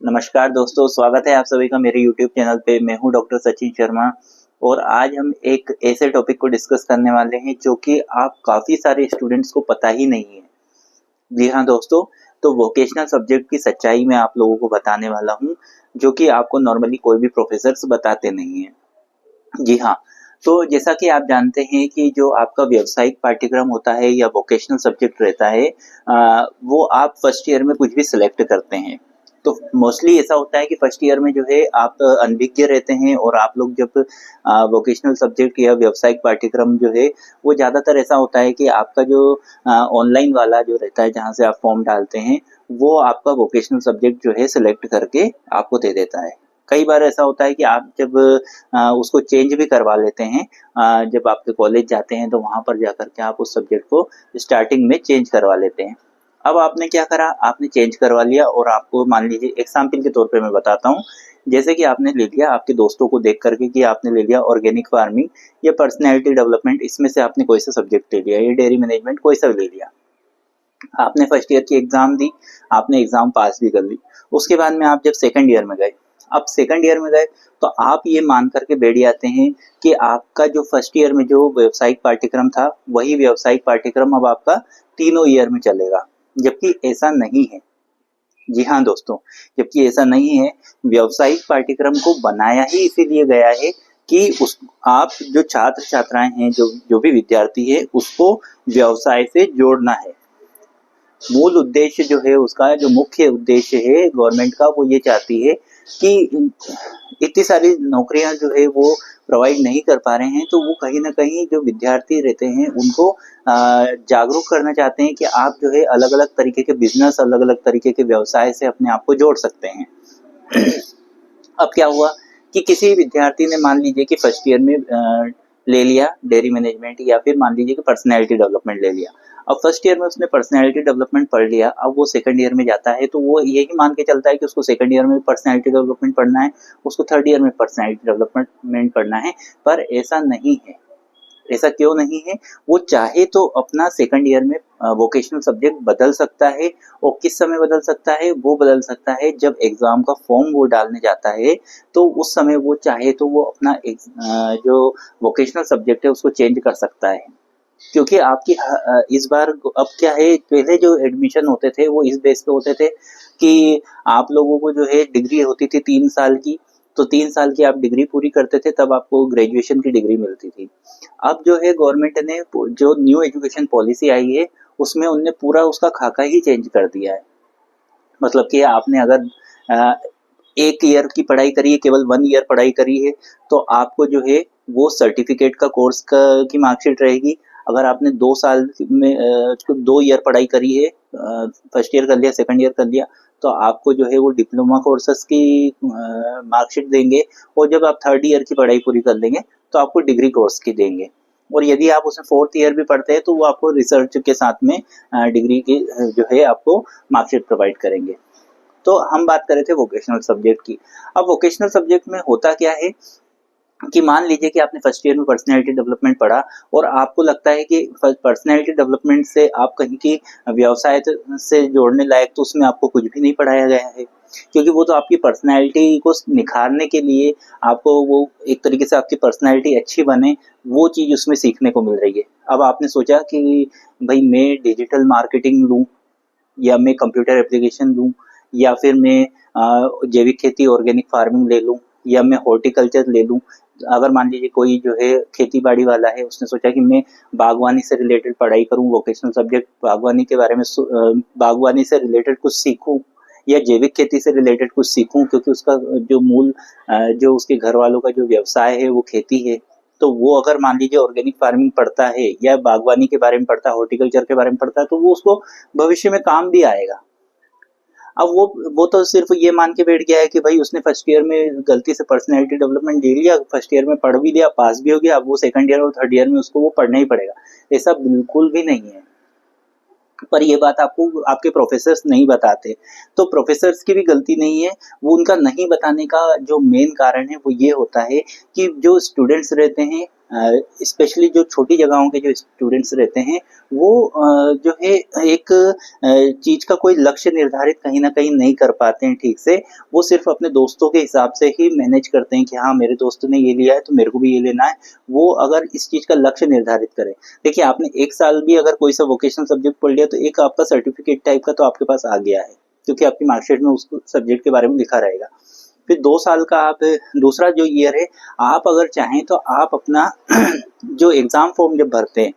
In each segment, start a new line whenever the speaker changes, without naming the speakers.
नमस्कार दोस्तों, स्वागत है आप सभी का मेरे YouTube चैनल पे। मैं हूं डॉक्टर सचिन शर्मा और आज हम एक ऐसे टॉपिक को डिस्कस करने वाले हैं जो कि आप काफ़ी सारे स्टूडेंट्स को पता ही नहीं है। जी हाँ दोस्तों, तो वोकेशनल सब्जेक्ट की सच्चाई मैं आप लोगों को बताने वाला हूं, जो कि आपको नॉर्मली कोई भी प्रोफेसर्स बताते नहीं हैं। जी हाँ, तो जैसा कि आप जानते हैं कि जो आपका व्यावसायिक पाठ्यक्रम होता है या वोकेशनल सब्जेक्ट रहता है, वो आप फर्स्ट ईयर में कुछ भी सिलेक्ट करते हैं। तो मोस्टली ऐसा होता है कि फर्स्ट ईयर में जो है आप अनभिज्ञ रहते हैं और आप लोग जब वोकेशनल सब्जेक्ट या व्यावसायिक पाठ्यक्रम जो है वो ज़्यादातर ऐसा होता है कि आपका जो ऑनलाइन वाला जो रहता है जहाँ से आप फॉर्म डालते हैं, वो आपका वोकेशनल सब्जेक्ट जो है सिलेक्ट करके आपको दे देता है। कई बार ऐसा होता है कि आप जब उसको चेंज भी करवा लेते हैं, जब आपके कॉलेज जाते हैं तो वहाँ पर जाकर के आप उस सब्जेक्ट को स्टार्टिंग में चेंज करवा लेते हैं। अब आपने क्या करा, आपने चेंज करवा लिया और आपको मान लीजिए एग्जाम्पल के तौर पे मैं बताता हूँ, जैसे कि आपने ले लिया आपके दोस्तों को देख करके कि आपने ले लिया ऑर्गेनिक फार्मिंग या पर्सनैलिटी डेवलपमेंट, इसमें से आपने कोई सा सब्जेक्ट ले लिया, या डेयरी मैनेजमेंट कोई सा ले लिया। आपने फर्स्ट ईयर की एग्जाम दी, आपने एग्जाम पास भी कर ली। उसके बाद में आप जब सेकंड ईयर में गए, अब सेकंड ईयर में गए तो आप ये मान करके बैठ जाते हैं कि आपका जो फर्स्ट ईयर में जो व्यावसायिक पाठ्यक्रम था वही व्यावसायिक पाठ्यक्रम अब आपका तीनों ईयर में चलेगा, जबकि ऐसा नहीं है। जी हाँ दोस्तों, जबकि ऐसा नहीं है। व्यावसायिक पाठ्यक्रम को बनाया ही इसीलिए गया है कि उस आप जो छात्र छात्राएं हैं, जो जो भी विद्यार्थी है, उसको व्यवसाय से जोड़ना है। मूल उद्देश्य जो है उसका, जो मुख्य उद्देश्य है गवर्नमेंट का, वो ये चाहती है कि इतनी सारी नौकरियां जो है वो प्रोवाइड नहीं कर पा रहे हैं, तो वो कहीं ना कहीं जो विद्यार्थी रहते हैं उनको जागरूक करना चाहते हैं कि आप जो है अलग अलग तरीके के बिजनेस, अलग अलग तरीके के व्यवसाय से अपने आप को जोड़ सकते हैं। अब क्या हुआ कि किसी विद्यार्थी ने मान लीजिए कि फर्स्ट ईयर में ले लिया डेयरी मैनेजमेंट, या फिर मान लीजिए कि पर्सनैलिटी डेवलपमेंट ले लिया। अब फर्स्ट ईयर में उसने पर्सनैलिटी डेवलपमेंट पढ़ लिया, अब वो सेकंड ईयर में जाता है तो वो यही मान के चलता है कि उसको सेकंड ईयर में पर्सनैलिटी डेवलपमेंट पढ़ना है, उसको थर्ड ईयर में पर्सनैलिटी डेवलपमेंट पढ़ना है। पर ऐसा नहीं है। ऐसा क्यों नहीं है? वो चाहे तो अपना सेकंड ईयर में वोकेशनल सब्जेक्ट बदल सकता है। और किस समय बदल सकता है? वो बदल सकता है जब एग्जाम का फॉर्म वो डालने जाता है, तो उस समय वो चाहे तो वो अपना जो वोकेशनल सब्जेक्ट है उसको चेंज कर सकता है। क्योंकि आपकी इस बार अब क्या है, पहले जो एडमिशन होते थे वो इस बेस पे होते थे कि आप लोगों को जो है डिग्री होती थी 3 साल की, तो 3 साल की आप डिग्री पूरी करते थे तब आपको ग्रेजुएशन की डिग्री मिलती थी। अब जो है गवर्नमेंट ने जो न्यू एजुकेशन पॉलिसी आई है उसमें उनने पूरा उसका खाका ही चेंज कर दिया है। मतलब कि आपने अगर अ, एक ईयर की पढ़ाई करी है, केवल 1 ईयर पढ़ाई करी है, तो आपको जो है वो सर्टिफिकेट का कोर्स का की मार्कशीट रहेगी। अगर आपने 2 साल में 2 ईयर पढ़ाई करी है, फर्स्ट ईयर कर लिया, सेकंड ईयर कर लिया, तो आपको जो है वो डिप्लोमा कोर्सेस की मार्कशीट देंगे। और जब आप थर्ड ईयर की पढ़ाई पूरी कर लेंगे तो आपको डिग्री कोर्स की देंगे। और यदि आप उसमें फोर्थ ईयर भी पढ़ते हैं तो वो आपको रिसर्च के साथ में डिग्री की जो है आपको मार्कशीट प्रोवाइड करेंगे। तो हम बात कर रहे थे वोकेशनल सब्जेक्ट की। अब वोकेशनल सब्जेक्ट में होता क्या है कि मान लीजिए कि आपने फर्स्ट ईयर में पर्सनैलिटी डेवलपमेंट पढ़ा और आपको लगता है कि पर्सनैलिटी डेवलपमेंट से आप कहीं की व्यवसाय से जोड़ने लायक, तो उसमें आपको कुछ भी नहीं पढ़ाया गया है। क्योंकि वो तो आपकी पर्सनैलिटी को निखारने के लिए, आपको वो एक तरीके से आपकी पर्सनैलिटी अच्छी बने, वो चीज़ उसमें सीखने को मिल रही है। अब आपने सोचा कि भाई मैं डिजिटल मार्केटिंग लूँ, या मैं कंप्यूटर एप्लीकेशन लूँ, या फिर मैं जैविक खेती ऑर्गेनिक फार्मिंग ले लूँ, या मैं हॉर्टिकल्चर ले लूँ। अगर मान लीजिए कोई जो है खेती बाड़ी वाला है, उसने सोचा कि मैं बागवानी से रिलेटेड पढ़ाई करूँ, वोकेशनल सब्जेक्ट बागवानी के बारे में बागवानी से रिलेटेड कुछ सीखूँ, या जैविक खेती से रिलेटेड कुछ सीखूँ, क्योंकि उसका जो मूल जो उसके घर वालों का जो व्यवसाय है वो खेती है। तो वो अगर मान लीजिए ऑर्गेनिक फार्मिंग पढ़ता है या बागवानी के बारे में पढ़ता है, हॉर्टिकल्चर के बारे में पढ़ता है, तो वो उसको भविष्य में काम भी आएगा। अब वो तो सिर्फ ये मान के बैठ गया है कि भाई उसने फर्स्ट ईयर में गलती से पर्सनैलिटी डेवलपमेंट ले लिया, फर्स्ट ईयर में पढ़ भी लिया, पास भी हो गया, अब वो सेकंड ईयर और थर्ड ईयर में उसको वो पढ़ना ही पड़ेगा। ऐसा बिल्कुल भी नहीं है। पर ये बात आपको आपके प्रोफेसर्स नहीं बताते। तो प्रोफेसर्स की भी गलती नहीं है, वो उनका नहीं बताने का जो मेन कारण है वो ये होता है कि जो स्टूडेंट्स रहते हैं, स्पेशली जो छोटी जगहों के जो स्टूडेंट्स रहते हैं वो जो है एक चीज़ का कोई लक्ष्य निर्धारित कहीं न कहीं नहीं कर पाते हैं ठीक से। वो सिर्फ़ अपने दोस्तों के हिसाब से ही मैनेज करते हैं कि हाँ, मेरे दोस्त ने ये लिया है तो मेरे को भी ये लेना है। वो अगर इस चीज़ का लक्ष्य निर्धारित करें, देखिए आपने 1 साल भी अगर कोई सा वोकेशनल सब्जेक्ट पढ़ लिया तो एक आपका सर्टिफ़िकेट टाइप का तो आपके पास आ गया है, क्योंकि आपकी मार्कशीट में उस सब्जेक्ट के बारे में लिखा रहेगा। फिर 2 साल का आप दूसरा जो ईयर है, आप अगर चाहें तो आप अपना जो एग्ज़ाम फॉर्म जब भरते हैं,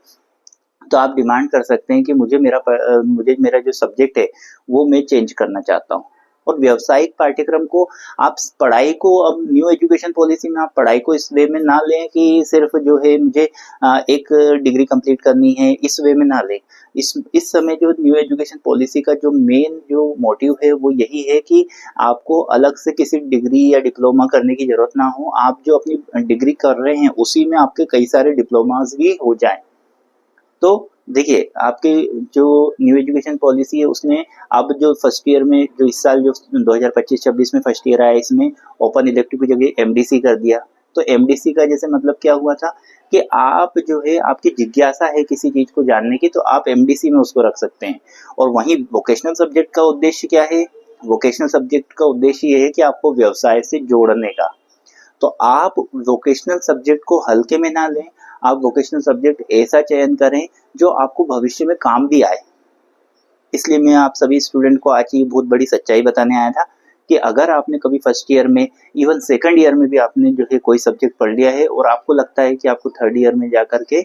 तो आप डिमांड कर सकते हैं कि मुझे मेरा जो सब्जेक्ट है वो मैं चेंज करना चाहता हूँ। और व्यावसायिक पाठ्यक्रम को आप पढ़ाई को अब न्यू एजुकेशन पॉलिसी में आप पढ़ाई को इस वे में ना लें कि सिर्फ जो है मुझे एक डिग्री कंप्लीट करनी है, इस वे में ना लें। इस समय जो न्यू एजुकेशन पॉलिसी का जो मेन जो मोटिव है वो यही है कि आपको अलग से किसी डिग्री या डिप्लोमा करने की ज़रूरत ना हो। आप जो अपनी डिग्री कर रहे हैं उसी में आपके कई सारे डिप्लोमास भी हो जाएँ। तो देखिए आपके जो न्यू एजुकेशन पॉलिसी है उसने अब जो फर्स्ट ईयर में जो इस साल जो 2025-26 में फर्स्ट ईयर आया इसमें ओपन इलेक्टिव की जगह एमडीसी कर दिया। तो एमडीसी का जैसे मतलब क्या हुआ था कि आप जो है आपकी जिज्ञासा है किसी चीज़ को जानने की तो आप एमडीसी में उसको रख सकते हैं। और वहीं वोकेशनल सब्जेक्ट का उद्देश्य क्या है? वोकेशनल सब्जेक्ट का उद्देश्य ये है कि आपको व्यवसाय से जोड़ने का। तो आप वोकेशनल सब्जेक्ट को हल्के में ना लें, आप वोकेशनल सब्जेक्ट ऐसा चयन करें जो आपको भविष्य में काम भी आए। इसलिए मैं आप सभी स्टूडेंट को आज ये बहुत बड़ी सच्चाई बताने आया था कि अगर आपने कभी फर्स्ट ईयर में इवन सेकंड ईयर में भी आपने जो है कोई सब्जेक्ट पढ़ लिया है और आपको लगता है कि आपको थर्ड ईयर में जाकर के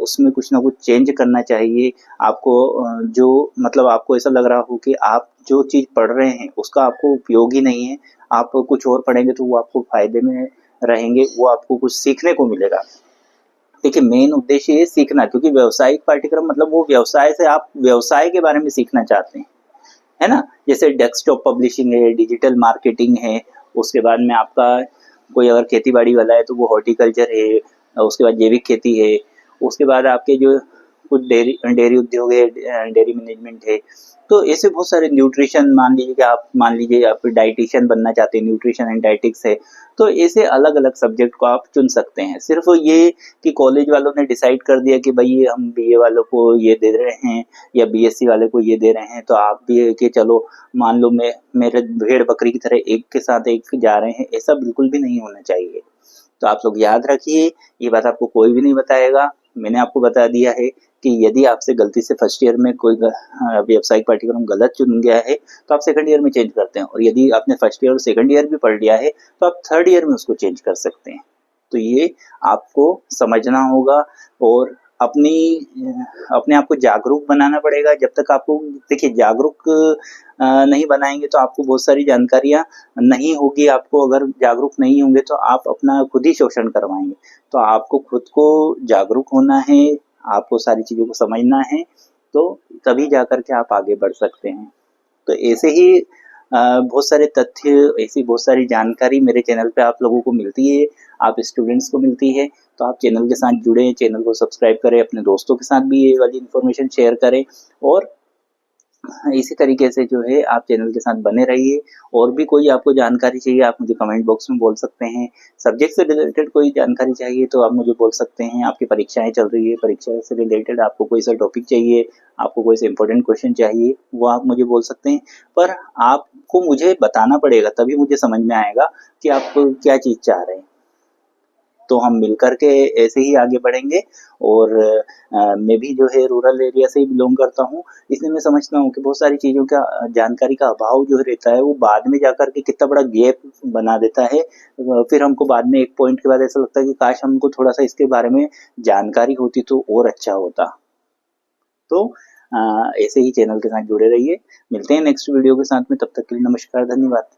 उसमें कुछ ना कुछ चेंज करना चाहिए, आपको जो मतलब आपको ऐसा लग रहा हो कि आप जो चीज़ पढ़ रहे हैं उसका आपको उपयोग ही नहीं है, आप कुछ और पढ़ेंगे तो वो आपको फ़ायदे में रहेंगे, वो आपको कुछ सीखने को मिलेगा। देखिए मेन उद्देश्य ये सीखना, क्योंकि व्यावसायिक पाठ्यक्रम मतलब वो व्यवसाय से आप व्यवसाय के बारे में सीखना चाहते हैं, है ना? जैसे डेस्कटॉप पब्लिशिंग है, डिजिटल मार्केटिंग है, उसके बाद में आपका कोई अगर खेती-बाड़ी वाला है तो वो हॉर्टिकल्चर है, उसके बाद जैविक खेती है, उसके बाद आपके जो कुछ डेयरी डेयरी उद्योग है, डेयरी मैनेजमेंट है। तो ऐसे बहुत सारे न्यूट्रिशन मान लीजिए आप डायटीशियन बनना चाहते हैं, न्यूट्रिशन एंड डायटिक्स है। तो ऐसे अलग-अलग सब्जेक्ट को आप चुन सकते हैं। सिर्फ़ ये कि कॉलेज वालों ने डिसाइड कर दिया कि भई हम बीए वालों को ये दे रहे हैं या बीएससी वाले को ये दे रहे हैं, तो आप भी है कि चलो मान लो मैं मेरे भेड़-बकरी की तरह एक के साथ एक जा रहे हैं, ऐसा बिल्कुल भी नहीं होना चाहिए। तो आप लोग याद रखिए, ये बात आपको कोई भी नहीं बताएगा। मैंने आपको बता दिया है कि यदि आपसे गलती से फर्स्ट ईयर में कोई व्यावसायिक पाठ्यक्रम गलत चुन गया है, तो आप सेकंड ईयर में चेंज करते हैं और यदि आपने फर्स्ट ईयर और सेकंड ईयर भी पढ़ लिया है, तो आप थर्ड ईयर में उसको चेंज कर सकते हैं। तो ये आपको समझना होगा और अपने आप को जागरूक बनाना पड़ेगा। जब तक आपको देखिए जागरूक नहीं बनाएँगे तो आपको बहुत सारी जानकारियाँ नहीं होगी, आपको अगर जागरूक नहीं होंगे तो आप अपना खुद ही शोषण करवाएँगे। तो आपको खुद को जागरूक होना है, आपको सारी चीज़ों को समझना है, तो तभी जाकर के आप आगे बढ़ सकते हैं। तो ऐसे ही बहुत सारे तथ्य, ऐसी बहुत सारी जानकारी मेरे चैनल पे आप लोगों को मिलती है, आप स्टूडेंट्स को मिलती है, तो आप चैनल के साथ जुड़ें, चैनल को सब्सक्राइब करें, अपने दोस्तों के साथ भी ये वाली इन्फॉर्मेशन शेयर करें और इसी तरीके से जो है आप चैनल के साथ बने रहिए। और भी कोई आपको जानकारी चाहिए आप मुझे कमेंट बॉक्स में बोल सकते हैं। सब्जेक्ट से रिलेटेड कोई जानकारी चाहिए तो आप मुझे बोल सकते हैं। आपकी परीक्षाएँ चल रही है, परीक्षा से रिलेटेड आपको कोई सा टॉपिक चाहिए, आपको कोई सा इम्पोर्टेंट क्वेश्चन चाहिए, वो आप मुझे बोल सकते हैं। पर आपको मुझे बताना पड़ेगा तभी मुझे समझ में आएगा कि आप क्या चीज़ चाह रहे हैं। तो हम मिल कर के ऐसे ही आगे बढ़ेंगे और मैं भी जो है रूरल एरिया से ही बिलॉन्ग करता हूँ, इसलिए मैं समझता हूँ कि बहुत सारी चीज़ों का जानकारी का अभाव जो रहता है वो बाद में जाकर के कितना बड़ा गैप बना देता है। फिर हमको बाद में एक पॉइंट के बाद ऐसा लगता है कि काश हमको थोड़ा-सा इसके बारे में जानकारी होती तो और अच्छा होता। तो ऐसे ही चैनल के साथ जुड़े रहिए। मिलते हैं नेक्स्ट वीडियो के साथ में, तब तक के लिए नमस्कार, धन्यवाद।